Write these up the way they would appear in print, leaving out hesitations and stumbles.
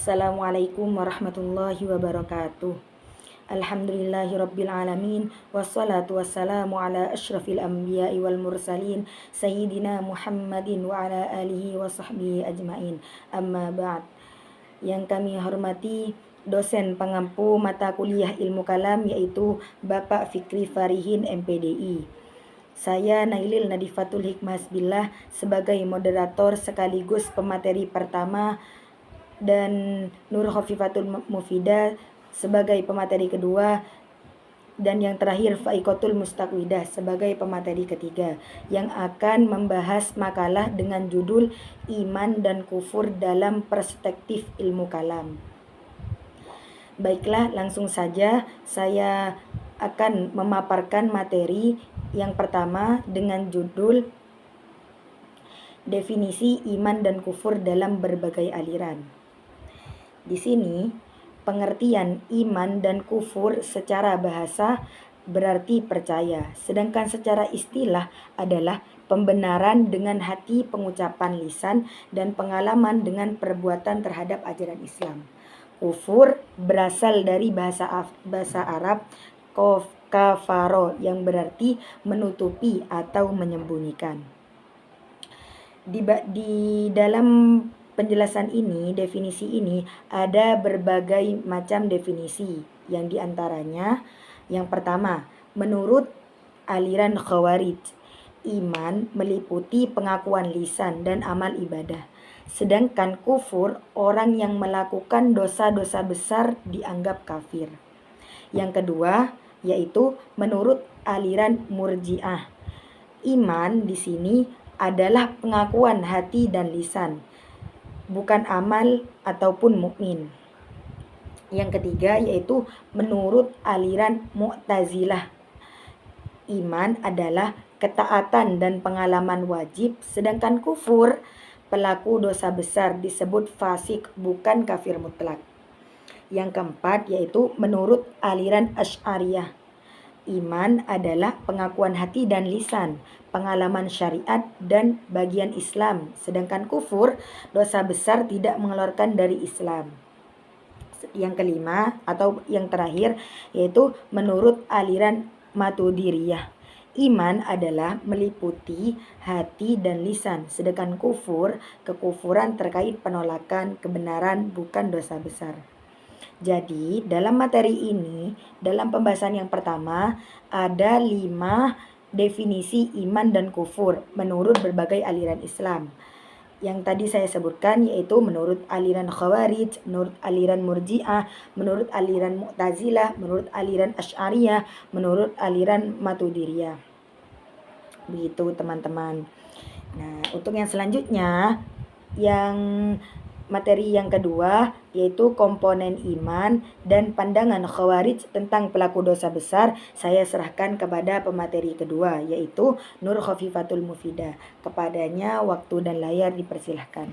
Assalamualaikum warahmatullahi wabarakatuh. Alhamdulillahirabbil alamin wassalatu wassalamu ala asyrafil anbiya'i wal mursalin sayyidina Muhammadin wa ala alihi wa sahbihi ajmain. Amma ba'd. Yang kami hormati dosen pengampu mata kuliah ilmu kalam yaitu Bapak Fikri Farihin MPDI. Saya Nailil Nadifatul Hikmah Hasbillah sebagai moderator sekaligus pemateri pertama dan Nur Khofifatul Mufidah sebagai pemateri kedua, dan yang terakhir Faikotul Mustaqwidah sebagai pemateri ketiga yang akan membahas makalah dengan judul Iman dan Kufur dalam Perspektif Ilmu Kalam. Baiklah, langsung saja saya akan memaparkan materi yang pertama dengan judul Definisi Iman dan Kufur dalam Berbagai Aliran. Di sini pengertian iman dan kufur secara bahasa berarti percaya, sedangkan secara istilah adalah pembenaran dengan hati, pengucapan lisan, dan pengalaman dengan perbuatan terhadap ajaran Islam. Kufur berasal dari bahasa Arab kafaro yang berarti menutupi atau menyembunyikan. Di dalam penjelasan ini, definisi ini ada berbagai macam definisi, yang diantaranya yang pertama, menurut aliran Khawarij, iman meliputi pengakuan lisan dan amal ibadah. Sedangkan kufur, orang yang melakukan dosa-dosa besar dianggap kafir. Yang kedua, yaitu menurut aliran Murji'ah, iman di sini adalah pengakuan hati dan lisan, bukan amal ataupun mukmin. Yang ketiga yaitu menurut aliran Mu'tazilah, iman adalah ketaatan dan pengalaman wajib, sedangkan kufur, pelaku dosa besar, disebut fasik, bukan kafir mutlak. Yang keempat yaitu menurut aliran Asy'ariyah, iman adalah pengakuan hati dan lisan, pengalaman syariat dan bagian Islam, sedangkan kufur, dosa besar, tidak mengeluarkan dari Islam. Yang kelima atau yang terakhir yaitu menurut aliran Maturidiyah, iman adalah meliputi hati dan lisan, sedangkan kufur, kekufuran terkait penolakan kebenaran, bukan dosa besar. Jadi dalam materi ini, dalam pembahasan yang pertama, ada 5 definisi iman dan kufur menurut berbagai aliran Islam. Yang tadi saya sebutkan yaitu menurut aliran Khawarij, menurut aliran Murji'ah, menurut aliran Mu'tazilah, menurut aliran Asy'ariyah, menurut aliran Maturidiyah. Begitu teman-teman. Nah, untuk yang selanjutnya, yang materi yang kedua yaitu komponen iman dan pandangan Khawarij tentang pelaku dosa besar, saya serahkan kepada pemateri kedua yaitu Nur Khofifatul Mufidah. Kepadanya waktu dan layar dipersilahkan.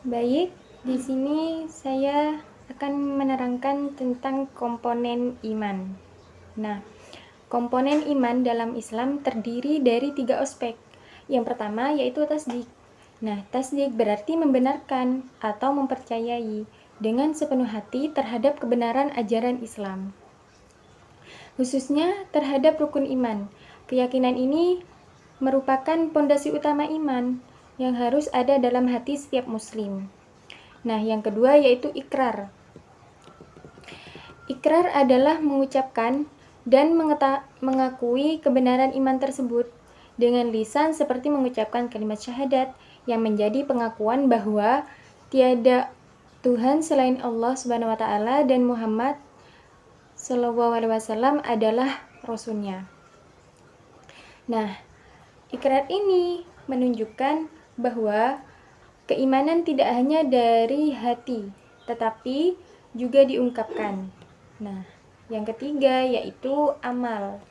Baik, di sini saya akan menerangkan tentang komponen iman. Nah, komponen iman dalam Islam terdiri dari 3 aspek. Yang pertama yaitu tasdik. Nah, tasdik berarti membenarkan atau mempercayai dengan sepenuh hati terhadap kebenaran ajaran Islam, khususnya terhadap rukun iman. Keyakinan ini merupakan pondasi utama iman yang harus ada dalam hati setiap muslim. Nah, yang kedua yaitu ikrar. Ikrar adalah mengucapkan dan mengakui kebenaran iman tersebut dengan lisan seperti mengucapkan kalimat syahadat yang menjadi pengakuan bahwa tiada Tuhan selain Allah Subhanahu wa taala dan Muhammad sallallahu alaihi wasallam adalah rasulnya. Nah, ikrar ini menunjukkan bahwa keimanan tidak hanya dari hati, tetapi juga diungkapkan. Nah, yang ketiga yaitu amal.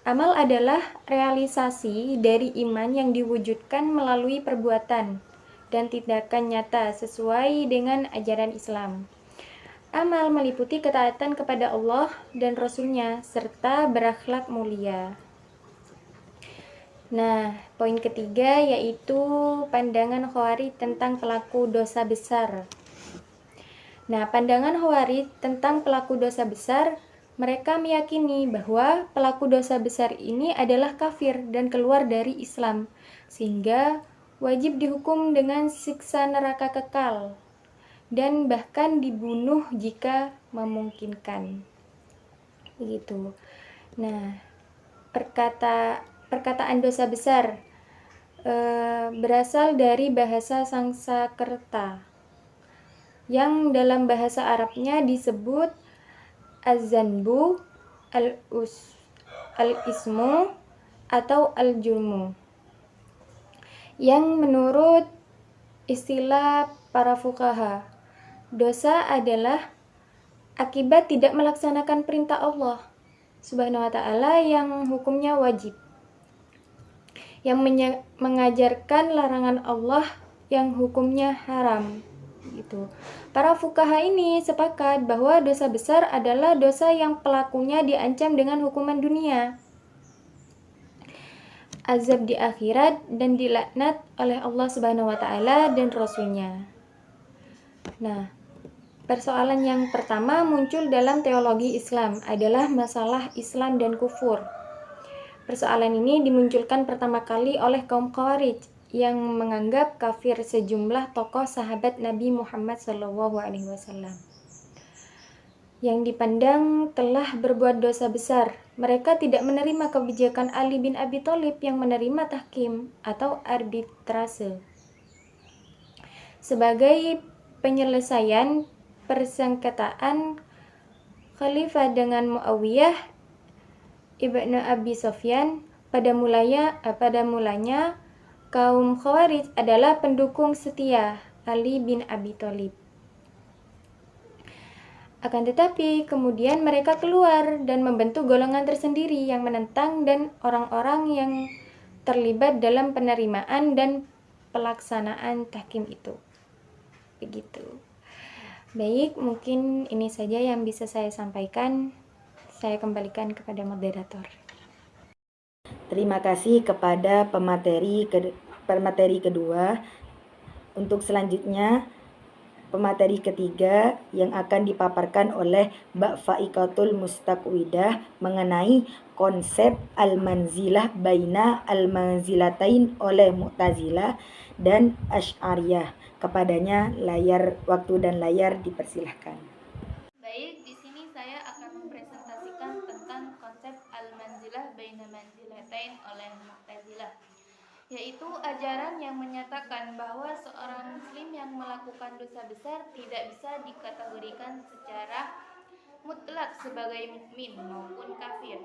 Amal adalah realisasi dari iman yang diwujudkan melalui perbuatan dan tindakan nyata sesuai dengan ajaran Islam. Amal meliputi ketaatan kepada Allah dan Rasul-Nya serta berakhlak mulia. Nah, poin ketiga yaitu pandangan Khawarij tentang pelaku dosa besar. Nah, pandangan Khawarij tentang pelaku dosa besar, mereka meyakini bahwa pelaku dosa besar ini adalah kafir dan keluar dari Islam, sehingga wajib dihukum dengan siksa neraka kekal dan bahkan dibunuh jika memungkinkan. Begitu. Nah, perkataan dosa besar berasal dari bahasa Sangsakerta yang dalam bahasa Arabnya disebut az-zanbu, al-ismu, atau al-jurmu, yang menurut istilah para fuqaha, dosa adalah akibat tidak melaksanakan perintah Allah Subhanahu wa ta'ala yang hukumnya wajib, yang mengajarkan larangan Allah yang hukumnya haram. Gitu. Para fuqaha ini sepakat bahwa dosa besar adalah dosa yang pelakunya diancam dengan hukuman dunia, azab di akhirat, dan dilaknat oleh Allah Subhanahu wa ta'ala dan Rasulnya. Nah, persoalan yang pertama muncul dalam teologi Islam adalah masalah Islam dan kufur. Persoalan ini dimunculkan pertama kali oleh kaum Khawarij yang menganggap kafir sejumlah tokoh sahabat Nabi Muhammad SAW yang dipandang telah berbuat dosa besar. Mereka tidak menerima kebijakan Ali bin Abi Thalib yang menerima tahkim atau arbitrase sebagai penyelesaian persengketaan khalifah dengan Muawiyah ibnu Abi Sufyan. Pada mulanya kaum Khawarij adalah pendukung setia Ali bin Abi Thalib. Akan tetapi kemudian mereka keluar dan membentuk golongan tersendiri yang menentang dan orang-orang yang terlibat dalam penerimaan dan pelaksanaan tahkim itu. Begitu. Baik, mungkin ini saja yang bisa saya sampaikan. Saya kembalikan kepada moderator. Terima kasih kepada pemateri kedua. Untuk selanjutnya, pemateri ketiga yang akan dipaparkan oleh Mbak Faikatul Mustaqwidah mengenai konsep al-manzilah baina al-manzilatain oleh Mu'tazilah dan Asy'ariyah. Kepadanya waktu dan layar dipersilahkan. Baik, di sini saya akan mempresentasikan tentang konsep al-manzilah baina manzilatain oleh Mu'tazilah, yaitu ajaran yang menyatakan bahwa seorang muslim yang melakukan dosa besar tidak bisa dikategorikan secara mutlak sebagai mukmin maupun kafir.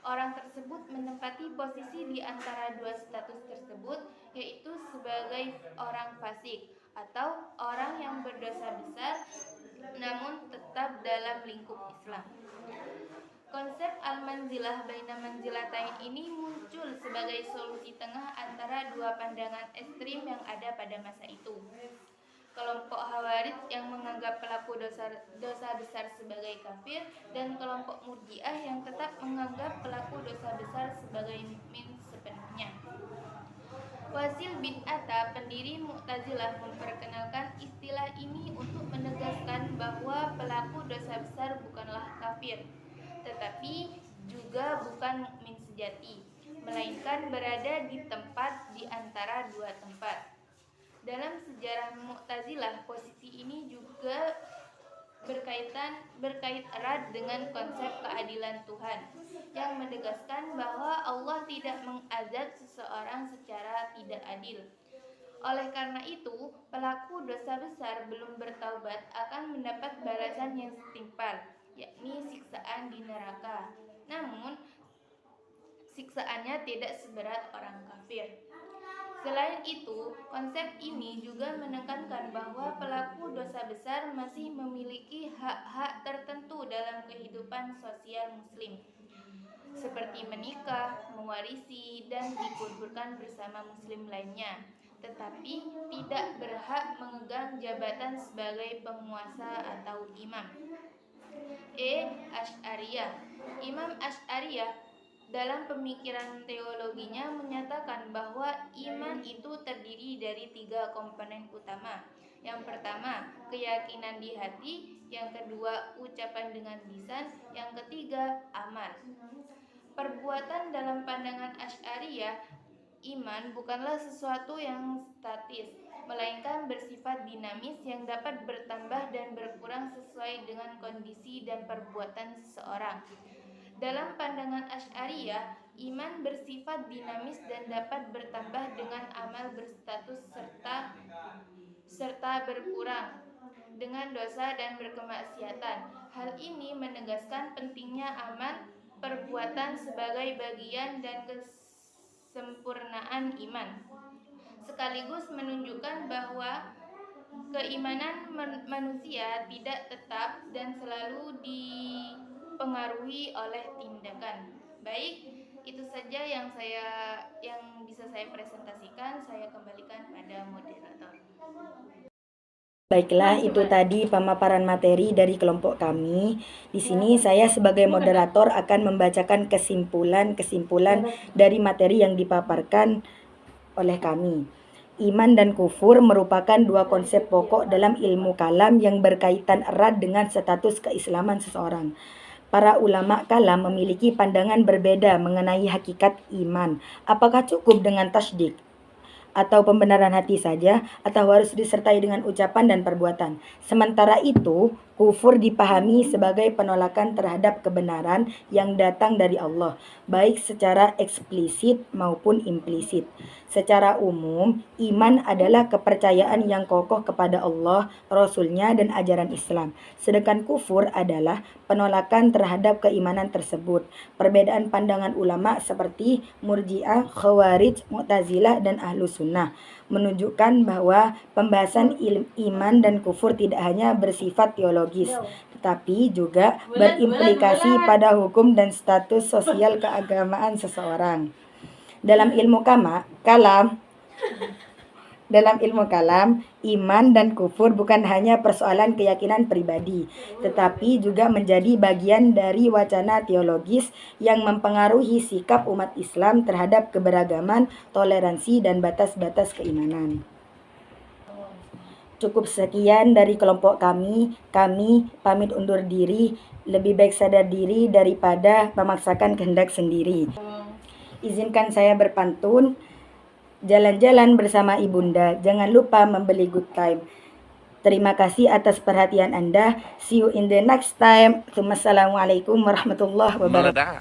Orang tersebut menempati posisi di antara dua status tersebut, yaitu sebagai orang fasik atau orang yang berdosa besar namun tetap dalam lingkup Islam. Konsep al-manzilah baina manzilatain ini muncul sebagai solusi tengah antara dua pandangan ekstrim yang ada pada masa itu. Kelompok Khawarij yang menganggap pelaku dosa besar sebagai kafir, dan kelompok Murji'ah yang tetap menganggap pelaku dosa besar sebagai mukmin sepenuhnya. Wasil bin Atta, pendiri Mu'tazilah, memperkenalkan istilah ini untuk menegaskan bahwa pelaku dosa besar bukanlah kafir, tetapi juga bukan mukmin sejati, melainkan berada di tempat di antara dua tempat. Dalam sejarah Mu'tazilah, posisi ini juga berkait erat dengan konsep keadilan Tuhan yang menegaskan bahwa Allah tidak mengazab seseorang secara tidak adil. Oleh karena itu, pelaku dosa besar belum bertaubat akan mendapat balasan yang setimpal, yakni siksaan di neraka. Namun, siksaannya tidak seberat orang kafir. Selain itu, konsep ini juga menekankan bahwa pelaku dosa besar masih memiliki hak-hak tertentu dalam kehidupan sosial muslim, seperti menikah, mewarisi, dan dikuburkan bersama muslim lainnya, tetapi tidak berhak memegang jabatan sebagai penguasa atau imam. Asy'ariyah. Imam Asy'ariyah dalam pemikiran teologinya menyatakan bahwa iman itu terdiri dari 3 komponen utama, Yang pertama, keyakinan di hati. Yang kedua, ucapan dengan lisan. Yang ketiga, amal. Perbuatan dalam pandangan Asy'ariyah, iman bukanlah sesuatu yang statis, melainkan bersifat dinamis yang dapat bertambah dan berkurang sesuai dengan kondisi dan perbuatan seseorang. Dalam pandangan Asy'ariyah, iman bersifat dinamis dan dapat bertambah dengan amal berstatus serta berkurang dengan dosa dan berkemaksiatan. Hal ini menegaskan pentingnya amal perbuatan sebagai bagian dan kesempurnaan iman, sekaligus menunjukkan bahwa keimanan manusia tidak tetap dan selalu dipengaruhi oleh tindakan. Baik, itu saja yang bisa saya presentasikan. Saya kembalikan pada moderator. Baiklah, itu tadi pemaparan materi dari kelompok kami. Di sini saya sebagai moderator akan membacakan kesimpulan dari materi yang dipaparkan oleh kami. Iman dan kufur merupakan dua konsep pokok dalam ilmu kalam yang berkaitan erat dengan status keislaman seseorang. Para ulama kalam memiliki pandangan berbeda mengenai hakikat iman. Apakah cukup dengan tasdik atau pembenaran hati saja, atau harus disertai dengan ucapan dan perbuatan? Sementara itu, kufur dipahami sebagai penolakan terhadap kebenaran yang datang dari Allah, baik secara eksplisit maupun implisit. Secara umum, iman adalah kepercayaan yang kokoh kepada Allah, Rasul-Nya, dan ajaran Islam. Sedangkan kufur adalah penolakan terhadap keimanan tersebut. Perbedaan pandangan ulama seperti Murji'ah, Khawarij, Mu'tazilah, dan Ahlus Sunnah menunjukkan bahwa pembahasan iman dan kufur tidak hanya bersifat teologis, tetapi juga berimplikasi pada hukum dan status sosial keagamaan seseorang. Dalam ilmu kalam, iman dan kufur bukan hanya persoalan keyakinan pribadi, tetapi juga menjadi bagian dari wacana teologis yang mempengaruhi sikap umat Islam terhadap keberagaman, toleransi, dan batas-batas keimanan. Cukup sekian dari kelompok kami. Kami pamit undur diri. Lebih baik sadar diri daripada memaksakan kehendak sendiri. Izinkan saya berpantun. Jalan-jalan bersama ibunda, jangan lupa membeli good time. Terima kasih atas perhatian Anda. See you in the next time. Wassalamualaikum warahmatullahi wabarakatuh.